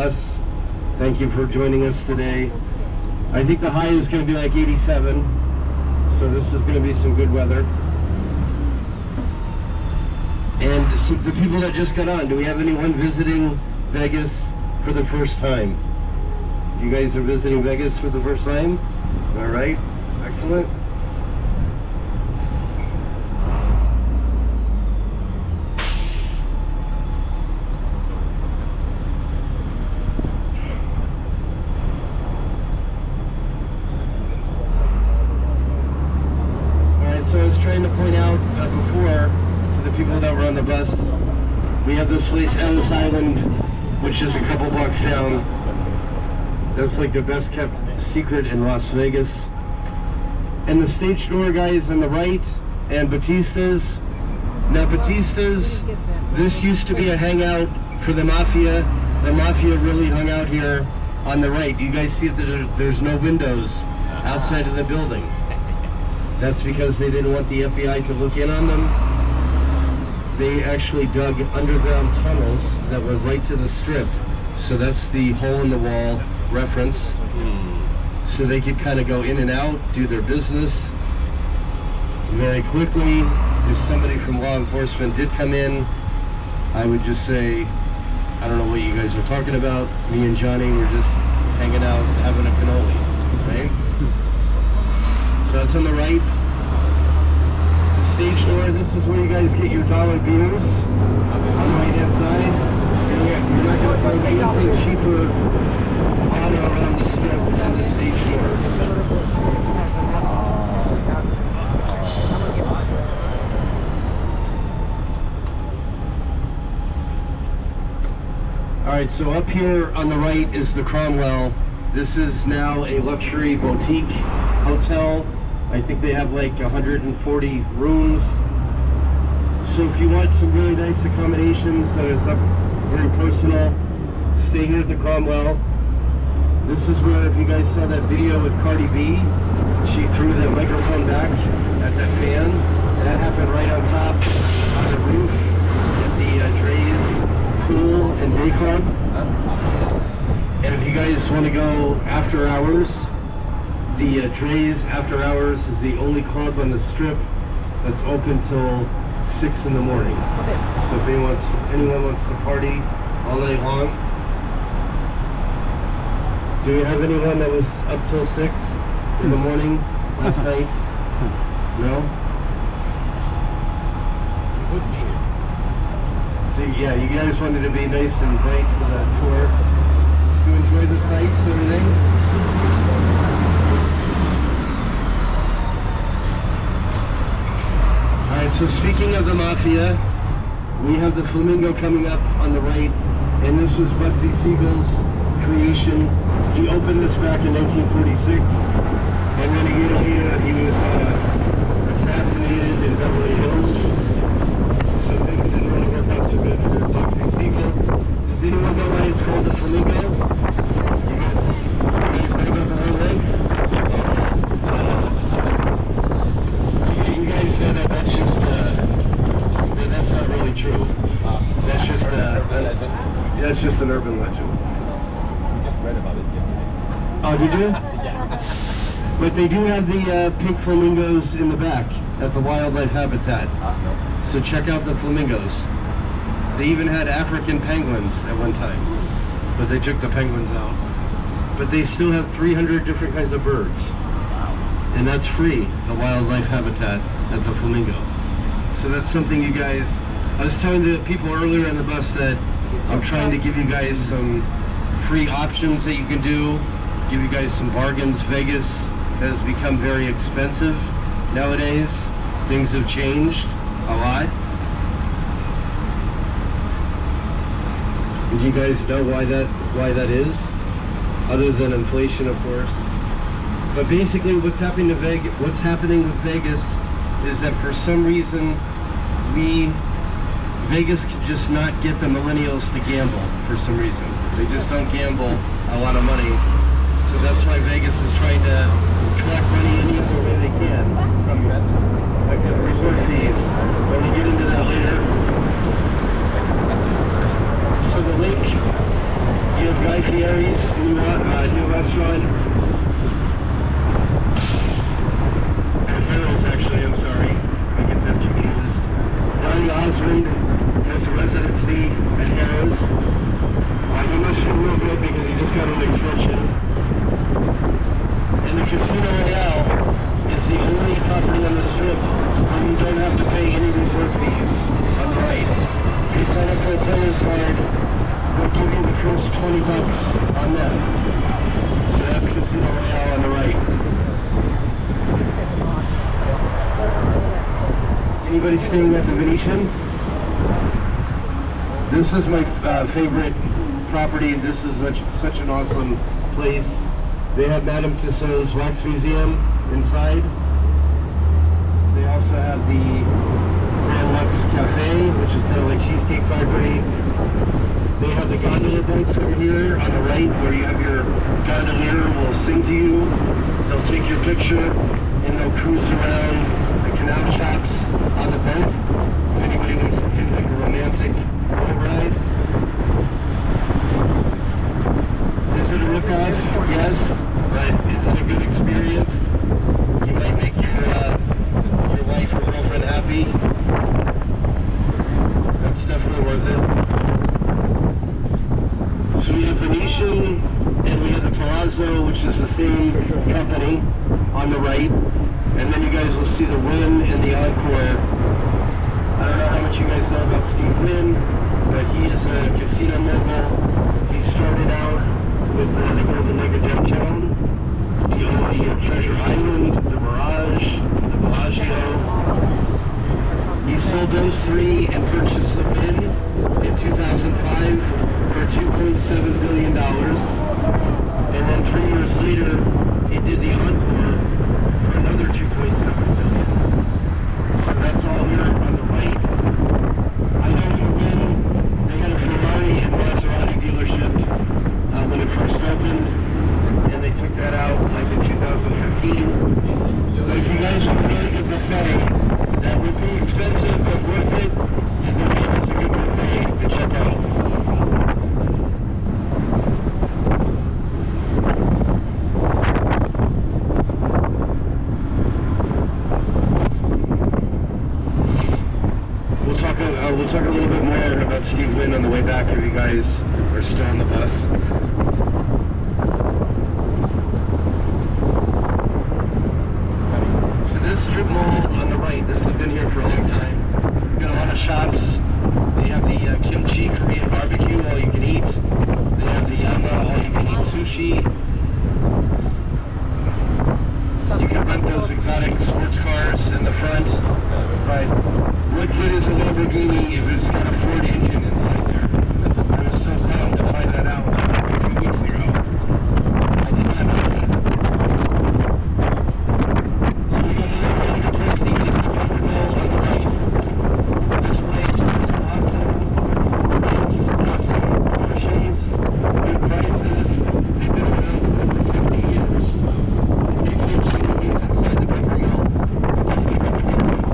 bus. Thank you for joining us today. I think the high is going to be like 87, so this is going to be some good weather. And so the people that just got on, do we have anyone visiting Vegas for the first time? You guys are visiting Vegas for the first time? All right, excellent. So I was trying to point out before to the people that were on the bus, we have this place, Ellis Island, which is a couple blocks down. That's like the best kept secret in Las Vegas. And the Stage Door guys on the right, and Batista's. Now Batista's, this used to be a hangout for the Mafia. The Mafia really hung out here on the right. You guys see that there's no windows outside of the building. That's because they didn't want the FBI to look in on them. They actually dug underground tunnels that went right to the strip. So that's the hole in the wall reference. So they could kind of go in and out, do their business very quickly. If somebody from law enforcement did come in, I would just say, I don't know what you guys are talking about. Me and Johnny were just hanging out, having a cannoli, right? So that's on the right. The Stage Door, this is where you guys get your dollar beers on the right hand side. You're not going to find anything cheaper on or around the strip than the Stage Door. Alright, so up here on the right is the Cromwell. This is now a luxury boutique hotel. I think they have like 140 rooms. So if you want some really nice accommodations that is up very personal, stay here at the Cromwell. This is where, if you guys saw that video with Cardi B, she threw the microphone back at that fan. That happened right on top on the roof at the Dre's Pool and Day Club. And if you guys want to go after hours, the Dre's After Hours is the only club on the strip that's open till 6 in the morning. Okay. So if anyone wants to party all night long. Do we have anyone that was up till 6 in the morning last night? No? So yeah, you guys wanted to be nice and bright for that tour, to enjoy the sights and everything. Alright, so speaking of the Mafia, we have the Flamingo coming up on the right, and this was Bugsy Siegel's creation. He opened this back in 1946, and then he was assassinated in Beverly Hills, so things didn't really work out too good for Bugsy Siegel. Does anyone know why it's called the Flamingo? You guys know about the whole length? You guys know that that's just, that's not really true. That's just an urban legend. We just read about it yesterday. Oh, did you? Yeah. But they do have the pink flamingos in the back at the wildlife habitat. No. So check out the flamingos. They even had African penguins at one time, but they took the penguins out. But they still have 300 different kinds of birds. And that's free, the wildlife habitat at the Flamingo. So that's something you guys, I was telling the people earlier on the bus that I'm trying to give you guys some free options that you can do, give you guys some bargains. Vegas has become very expensive nowadays. Things have changed a lot. And do you guys know why that is? Other than inflation, of course. But basically what's happening with Vegas is that for some reason Vegas could just not get the millennials to gamble for some reason. They just don't gamble a lot of money. So that's why Vegas is trying to collect money any other way they can from resort fees. But we'll get into that later. So the link You have Guy Fieri's new restaurant. At Harold's, actually, I'm sorry. I get that confused. Donny Osmond has a residency at Harold's. He must feel real good because he just got an extension. And the Casino Royale is the only property on the strip where you don't have to pay any resort fees on the right. If you sign up for a player's card, they'll give you the first $20 on them. So that's Casino Royale on the right. Anybody staying at the Venetian? This is my favorite property. This is such an awesome place. They have Madame Tussauds Wax Museum inside. They also have the Grand Lux Cafe, which is kind of like Cheesecake Factory. They have the gondola boats over here on the right, where you have your gondolier will sing to you. They'll take your picture and they'll cruise around the canal shops on the boat. If anybody wants to do like a romantic boat ride. Is it a rip-off? Yes, but is it a good experience? You might make your wife or girlfriend happy. That's definitely worth it. So we have Venetian and we have the Palazzo, which is the same company on the right. And then you guys will see the Wynn and the Encore. I don't know how much you guys know about Steve Wynn, but he is a casino mogul. He started out with the Golden Nugget downtown. He owned the Treasure Island, the Mirage, the Bellagio. He sold those three and purchased the Wynn in 2005 for $2.7 billion. And then 3 years later, he did the Encore for another $2.7 billion. So that's all here on the right. I know the Wynn, they had a Ferrari and Maserati dealership when it first opened, and they took that out like in 2015. But if you guys want a really good buffet, that would be expensive but worth it, and the Wynn is a good buffet to check out. We'll talk a little bit more about Steve Wynn on the way back if you guys are still on the bus. So this strip mall on the right, this has been here for a long time. We've got a lot of shops. They have the kimchi Korean barbecue, all you can eat. They have the Yama, all you can eat sushi. You can rent those exotic sports cars in the front. But what good is a Lamborghini if it's got a Ford engine inside there? I was so dumb to find that out like a few weeks ago. I did not know that. So we got another really good place to eat. This is the Pepper Mill on the right. This place is awesome. It's awesome portions, good prices. They've been around for over 50 years. They film some movies inside the Pepper Mill. Definitely recommend it.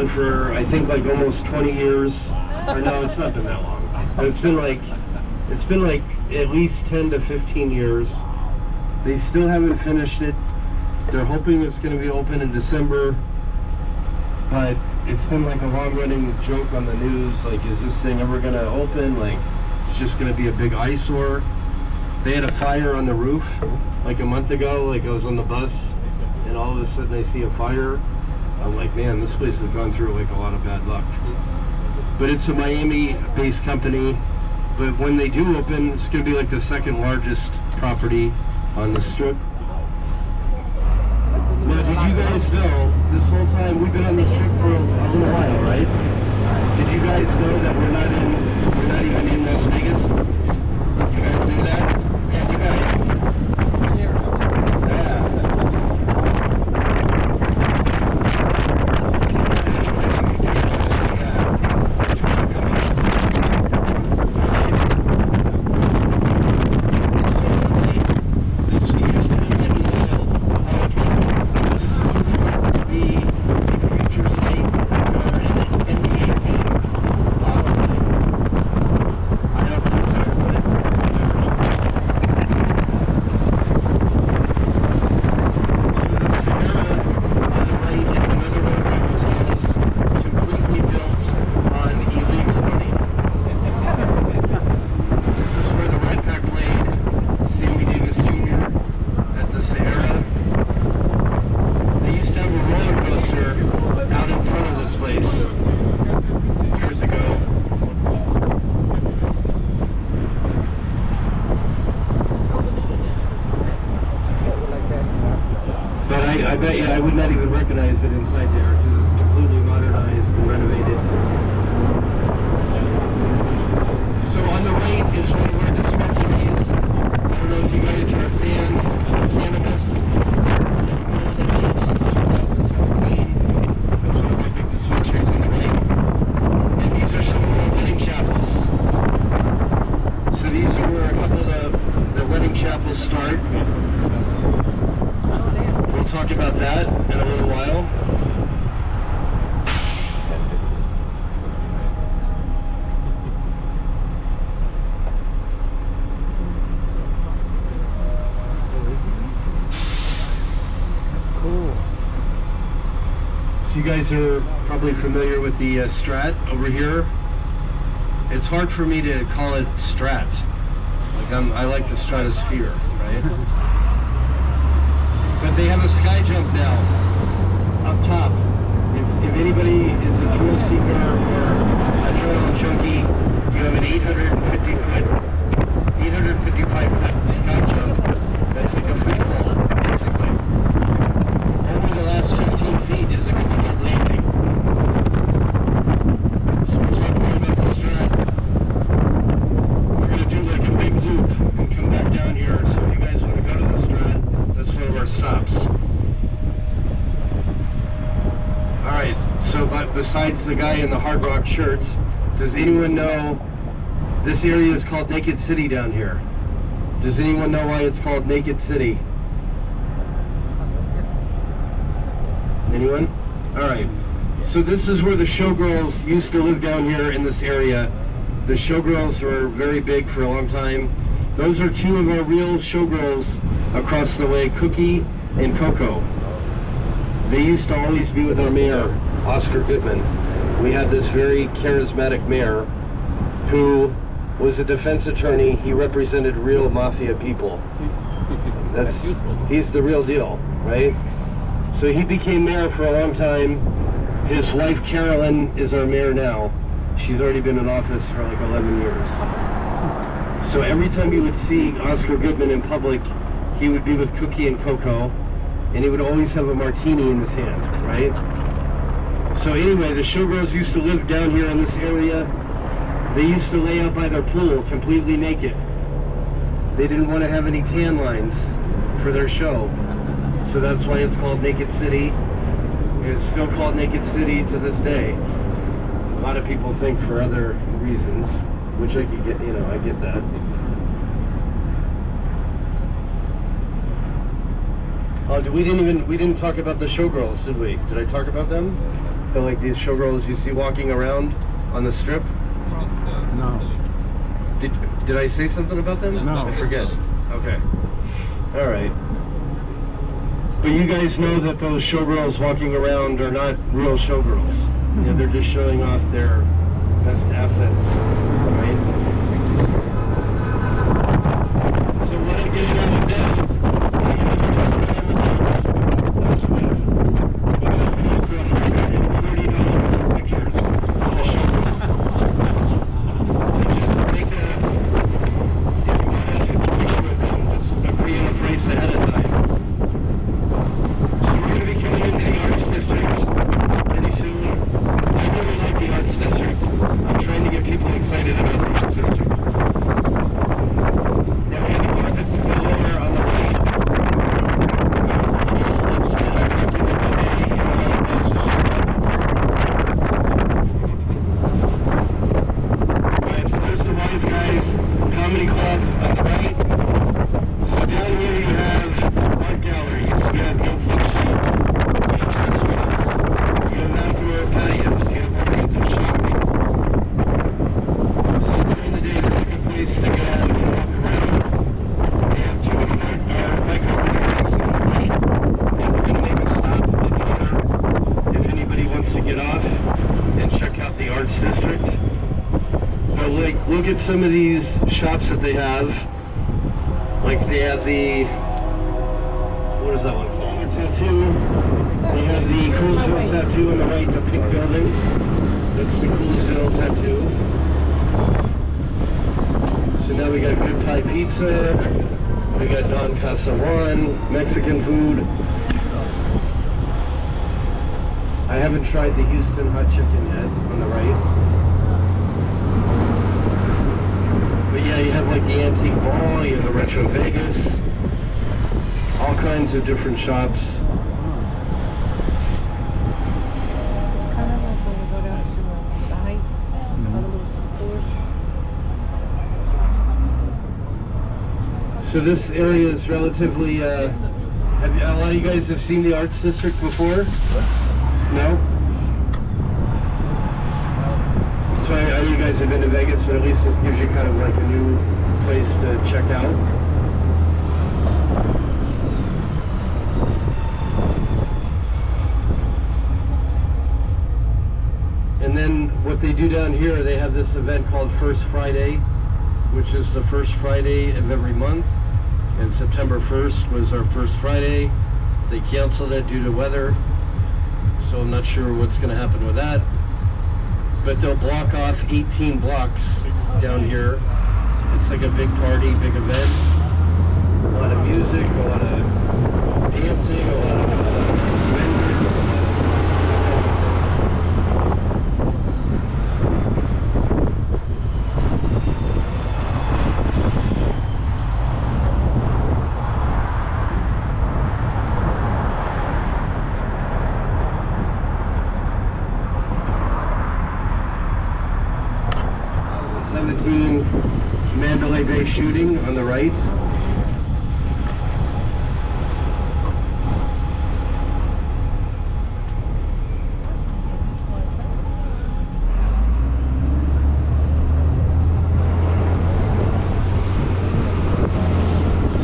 For I think like almost 20 years, or no, it's not been that long. But it's been like at least 10 to 15 years. They still haven't finished it. They're hoping it's going to be open in December, but it's been like a long-running joke on the news. Like, is this thing ever going to open? Like, it's just going to be a big eyesore. They had a fire on the roof like a month ago. Like, I was on the bus, and all of a sudden I see a fire. I'm like, man, this place has gone through like a lot of bad luck. But it's a Miami-based company. But when they do open, it's going to be like the second largest property on the strip. Now, did you guys know, this whole time we've been on the strip for a little while, right? Did you guys know that we're not even in Las Vegas? You guys knew that? Yeah, you guys. Yeah. bet you I would not even recognize it inside there because it's completely modernized and renovated. So on the right is one of our dispensaries. I don't know if you guys are a fan of cannabis. Since 2017. That's one of our big dispensaries on the right. And these are some of our wedding chapels. So these are where a couple of the wedding chapels start. We'll talk about that in a little while. That's cool. So you guys are probably familiar with the Strat over here. It's hard for me to call it Strat. Like I like the stratosphere, right? But they have a sky jump now, up top. If anybody is a thrill seeker or adrenaline junkie, you have an 855 foot sky jump. That's like a free fall, basically. Over the last 15 feet is a controlled landing. So we're talking more about the Strat. We're going to do like a big loop and come back down here. So if you guys want to go to the Strat, that's one of our stops. Alright, so but besides the guy in the Hard Rock shirt, does anyone know this area is called Naked City down here? Does anyone know why it's called Naked City? Anyone? Alright, so this is where the showgirls used to live down here in this area. The showgirls were very big for a long time. Those are two of our real showgirls across the way, Cookie and Coco. They used to always be with our mayor, Oscar Goodman. We had this very charismatic mayor who was a defense attorney. He represented real mafia people. He's the real deal, right? So he became mayor for a long time. His wife Carolyn is our mayor now. She's already been in office for like 11 years. So every time you would see Oscar Goodman in public, he would be with Cookie and Coco, and he would always have a martini in his hand, right? So anyway, the showgirls used to live down here in this area. They used to lay out by their pool completely naked. They didn't want to have any tan lines for their show. So that's why it's called Naked City. And it's still called Naked City to this day. A lot of people think for other reasons, which I could get, I get that. We didn't talk about the showgirls, did we? Did I talk about them? These showgirls you see walking around on the strip? No. Did I say something about them? No. I forget. Okay. All right. But you guys know that those showgirls walking around are not real showgirls. They're just showing off their best assets, right? So what I'm getting out of them, last week, we got paid for $130 of pictures of the showgirls. So just make if you want to take a picture with them, let's agree on a price ahead of time. So we're going to be coming into the Arts District pretty soon. I really like the Arts District. I'm trying to get people excited about the Arts District. Now we have the carpets galore on the right. Alright, so there's the Wise Guys Comedy Club on the right. So down here you have art galleries, you have antique shops, you have restaurants, you have outdoor patios, you have all kinds of shopping. So during the day, this is a good place to go and walk around. They have two bike openings on the right, and we're going to make a stop up here if anybody wants to get off and check out the Arts District. But look at some of these shops that they have. Like they have the, what is that one called? Tattoo. They have the Coolsville Tattoo on the right, the pink building. That's the Coolsville Tattoo. So now we got Good Thai Pizza. We got Don Casa Juan, Mexican food. I haven't tried the Houston hot chicken yet on the right. But yeah, you have like the Antique Mall, you have the Retro Vegas, all kinds of different shops. It's kind of like when you go down to the Heights, all the little stores. So this area is relatively, a lot of you guys have seen the Arts District before? No? So I know you guys have been to Vegas, but at least this gives you kind of like a new place to check out. And then what they do down here, they have this event called First Friday, which is the first Friday of every month. And September 1st was our first Friday. They canceled it due to weather, so I'm not sure what's going to happen with that. But they'll block off 18 blocks down here. It's like a big party, big event. A lot of music, a lot of dancing, a lot of vendors, a lot of all kinds of things. 17 Mandalay Bay shooting on the right.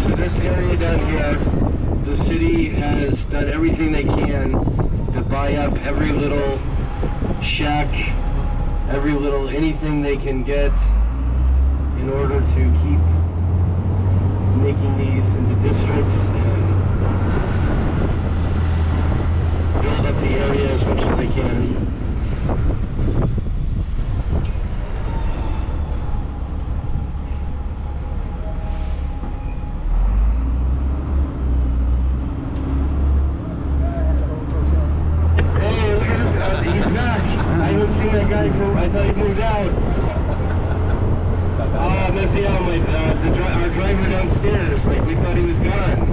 So this area down here, the city has done everything they can to buy up every little shack, every little anything they can get in order to keep making these into districts and build up the area as much as they can. Hey, look at this, he's back. I haven't seen that guy I thought he moved out. Oh, Missy, our driver downstairs, like we thought he was gone.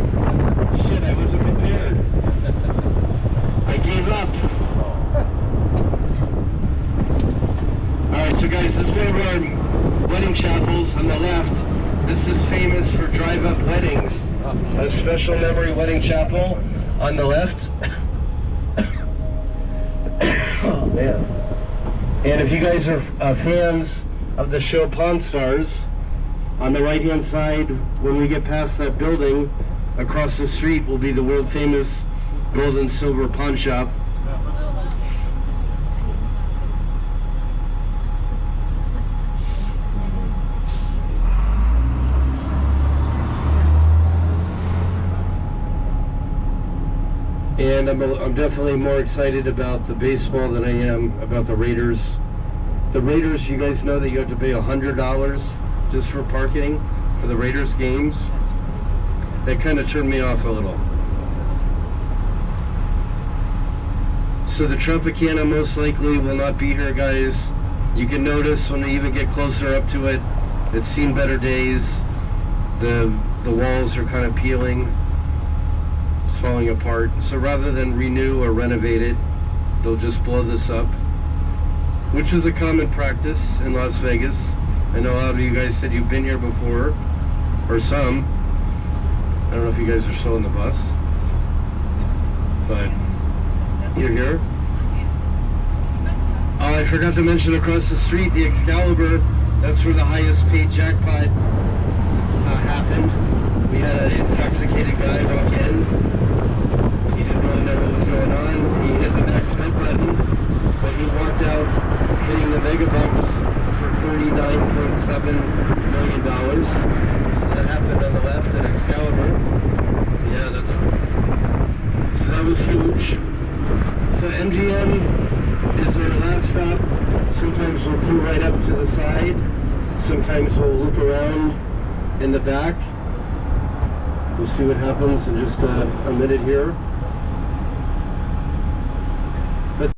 Shit, I wasn't prepared. I gave up. Alright, so guys, this is one of our wedding chapels on the left. This is famous for drive-up weddings. A special memory wedding chapel on the left. Oh, man. And if you guys are fans of the show Pawn Stars, on the right-hand side, when we get past that building, across the street will be the world-famous gold and silver pawn shop. And I'm definitely more excited about the baseball than I am about the Raiders. The Raiders, you guys know that you have to pay $100 just for parking for the Raiders games. That kind of turned me off a little. So the Tropicana most likely will not be here, guys. You can notice when we even get closer up to it, it's seen better days. The walls are kind of peeling. It's falling apart. So rather than renew or renovate it, they'll just blow this up, which is a common practice in Las Vegas. I know a lot of you guys said you've been here before, or some. I don't know if you guys are still on the bus, but you're here. Oh, I forgot to mention across the street, the Excalibur, that's where the highest paid jackpot happened. We had an intoxicated guy walk in. He didn't really know what was going on. He hit the next bid button, but he walked out hitting the mega bucks for $39.7 million. So that happened on the left at Excalibur. Yeah, so that was huge. So MGM is our last stop. Sometimes we'll pull right up to the side. Sometimes we'll loop around in the back. We'll see what happens in just a minute here.